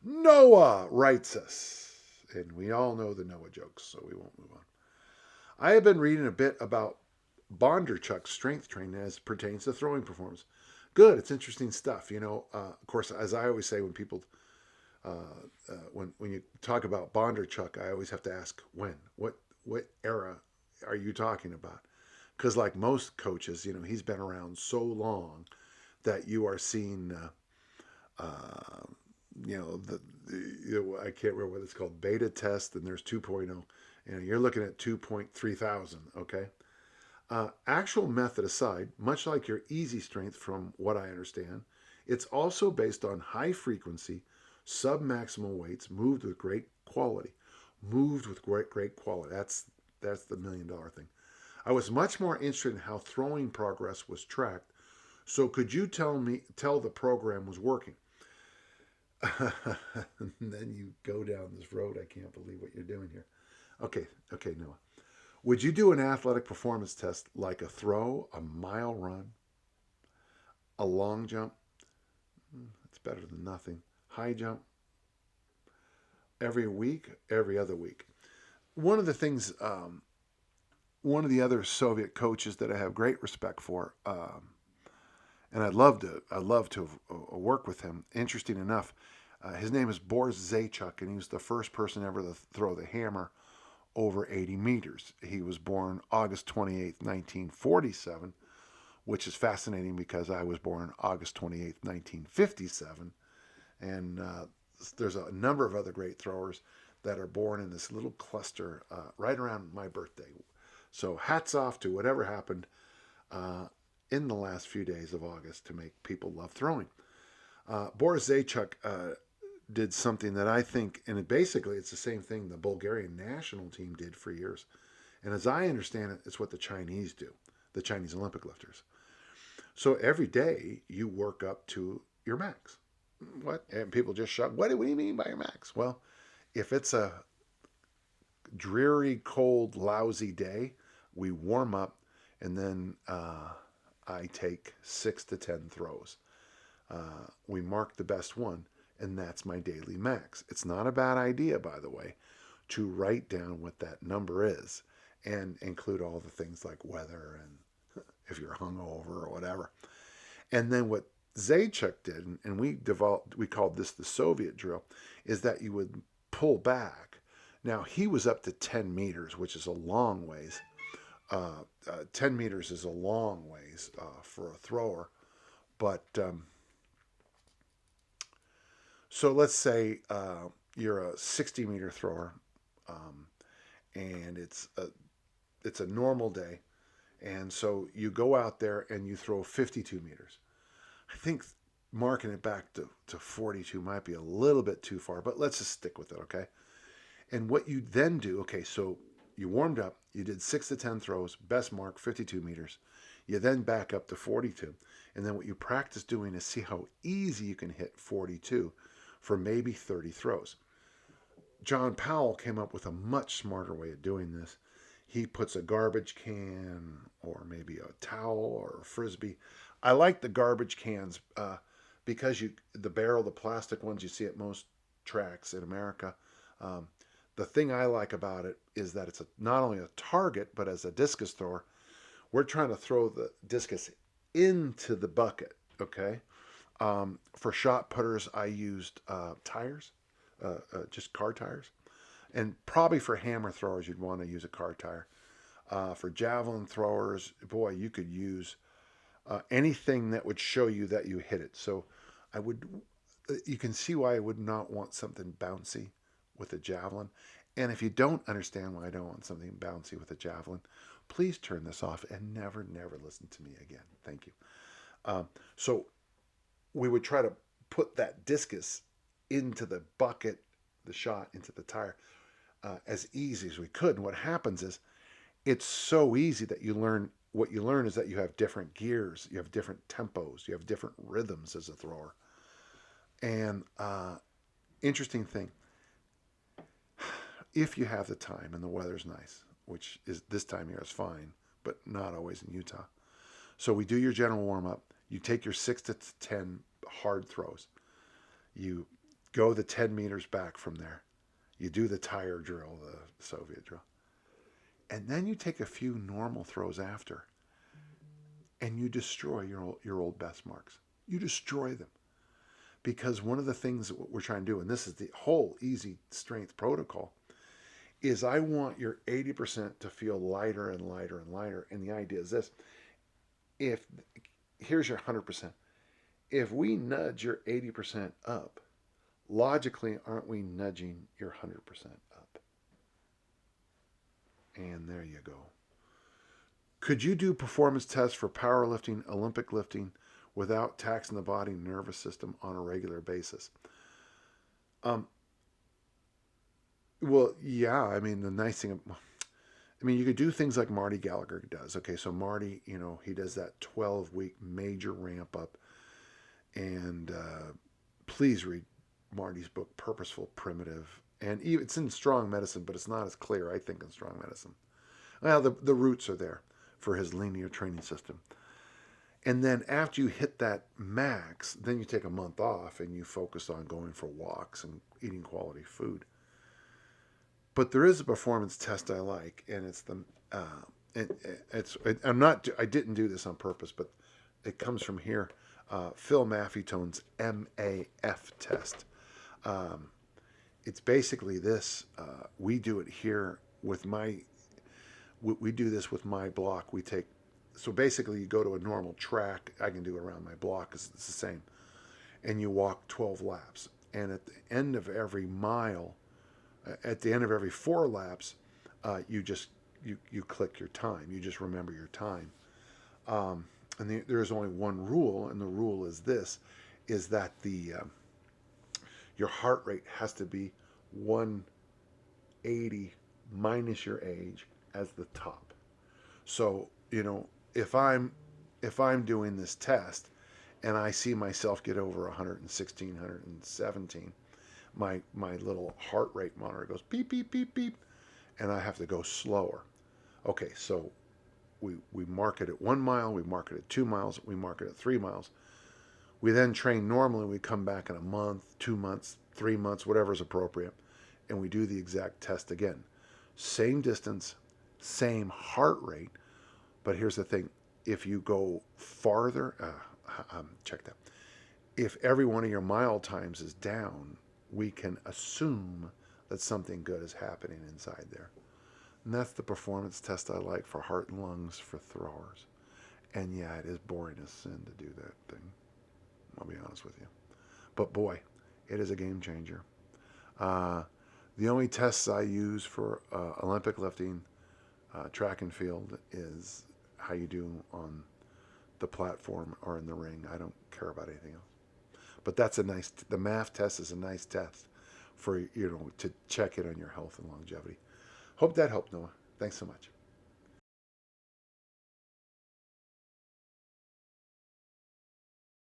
Noah writes us, and we all know the Noah jokes, so we won't move on. I have been reading a bit about Bondarchuk's strength training as it pertains to throwing performance. Good, it's interesting stuff. Of course, as I always say when people when you talk about Bondarchuk, I always have to ask when, what era are you talking about? Because like most coaches, he's been around so long that you are seeing, I can't remember what it's called, beta test, and there's 2.0, and you're looking at 2.3 thousand. Okay, actual method aside, much like your easy strength, from what I understand, it's also based on high frequency, sub-maximal weights moved with great quality. Moved with great quality. That's the $1 million thing. I was much more interested in how throwing progress was tracked. So could you tell the program was working? And then you go down this road. I can't believe what you're doing here. Okay, okay, Noah. Would you do an athletic performance test like a throw, a mile run, a long jump? It's better than nothing. High jump? Every week, every other week. One of the things, one of the other Soviet coaches that I have great respect for, and I'd love to work with him. Interesting enough, his name is Boris Zaitchuk, and he was the first person ever to throw the hammer over 80 meters. He was born August 28th, 1947, which is fascinating because I was born August 28th, 1957. And there's a number of other great throwers that are born in this little cluster right around my birthday. So hats off to whatever happened uh, in the last few days of August to make people love throwing. Boris Zaitchuk did something that I think, and basically it's the same thing the Bulgarian national team did for years. And as I understand it, it's what the Chinese do, the Chinese Olympic lifters. So every day you work up to your max. What? And people just shrug. What do you mean by your max? Well, if it's a dreary, cold, lousy day, we warm up, and then I take 6 to 10 throws. We mark the best one, and that's my daily max. It's not a bad idea, by the way, to write down what that number is and include all the things like weather and if you're hungover or whatever. And then what Zaitchuk did, and we called this the Soviet drill, is that you would pull back. Now he was up to 10 meters, which is a long ways. 10 meters is a long ways for a thrower, but so let's say you're a 60-meter thrower, um, and it's a normal day, and so you go out there and you throw 52 meters. I think marking it back to 42 might be a little bit too far, but let's just stick with it, okay? And what you then do, okay, so you warmed up, you did 6 to 10 throws, best mark 52 meters. You then back up to 42. And then what you practice doing is see how easy you can hit 42 for maybe 30 throws. John Powell came up with a much smarter way of doing this. He puts a garbage can or maybe a towel or a frisbee. I like the garbage cans because the barrel, the plastic ones you see at most tracks in America. Um, the thing I like about it is that it's not only a target, but as a discus thrower, we're trying to throw the discus into the bucket. Okay. For shot putters, I used tires, just car tires. And probably for hammer throwers, you'd want to use a car tire. For javelin throwers, boy, you could use anything that would show you that you hit it. So I would, you can see why I would not want something bouncy with a javelin. And if you don't understand why I don't want something bouncy with a javelin, please turn this off and never listen to me again. Thank you. So we would try to put that discus into the bucket, the shot into the tire, as easy as we could. And what happens is it's so easy that what you learn is that you have different gears, you have different tempos, you have different rhythms as a thrower. And interesting thing, if you have the time and the weather's nice, which is this time of year is fine, but not always in Utah. So we do your general warm up. You take your 6 to 10 hard throws. You Go the 10 meters back from there. You do the tire drill, the Soviet drill. And then you take a few normal throws after, and you destroy your old best marks. You destroy them. Because one of the things that we're trying to do, and this is the whole easy strength protocol, is I want your 80% to feel lighter and lighter and lighter. And the idea is this. Here's your 100%. If we nudge your 80% up, logically, aren't we nudging your 100% up? And there you go. Could you do performance tests for powerlifting, Olympic lifting, without taxing the body and nervous system on a regular basis? Well, yeah. I mean, the nice thing, you could do things like Marty Gallagher does. Okay, so Marty, he does that 12-week major ramp up. And please read Marty's book, Purposeful Primitive. And it's in Strong Medicine, but it's not as clear, I think, in Strong Medicine. Well, the roots are there for his linear training system. And then after you hit that max, then you take a month off and you focus on going for walks and eating quality food. But there is a performance test I like, and it's I didn't do this on purpose, but it comes from here. Phil Maffetone's MAF test. It's basically this. We do it here with we do this with my block. So basically you go to a normal track. I can do it around my block. It's the same. And you walk 12 laps. And at the end of every mile, at the end of every 4 laps, you click your time. You just remember your time. And there's only one rule, and the rule is this, is that your heart rate has to be 180 minus your age as the top. So, if I'm doing this test and I see myself get over 116, 117, my little heart rate monitor goes beep, beep, beep, beep, and I have to go slower. Okay, so we mark it at 1 mile, we mark it at 2 miles, we mark it at 3 miles. We then train normally, we come back in a month, 2 months, 3 months, whatever is appropriate, and we do the exact test again. Same distance, same heart rate, but here's the thing. If you go farther, check that. If every one of your mile times is down, we can assume that something good is happening inside there. And that's the performance test I like for heart and lungs for throwers. And yeah, it is boring as sin to do that thing. I'll be honest with you. But boy, it is a game changer. The only tests I use for Olympic lifting, track and field, is how you do on the platform or in the ring. I don't care about anything else. But the MAF test is a nice test for, to check in on your health and longevity. Hope that helped, Noah. Thanks so much.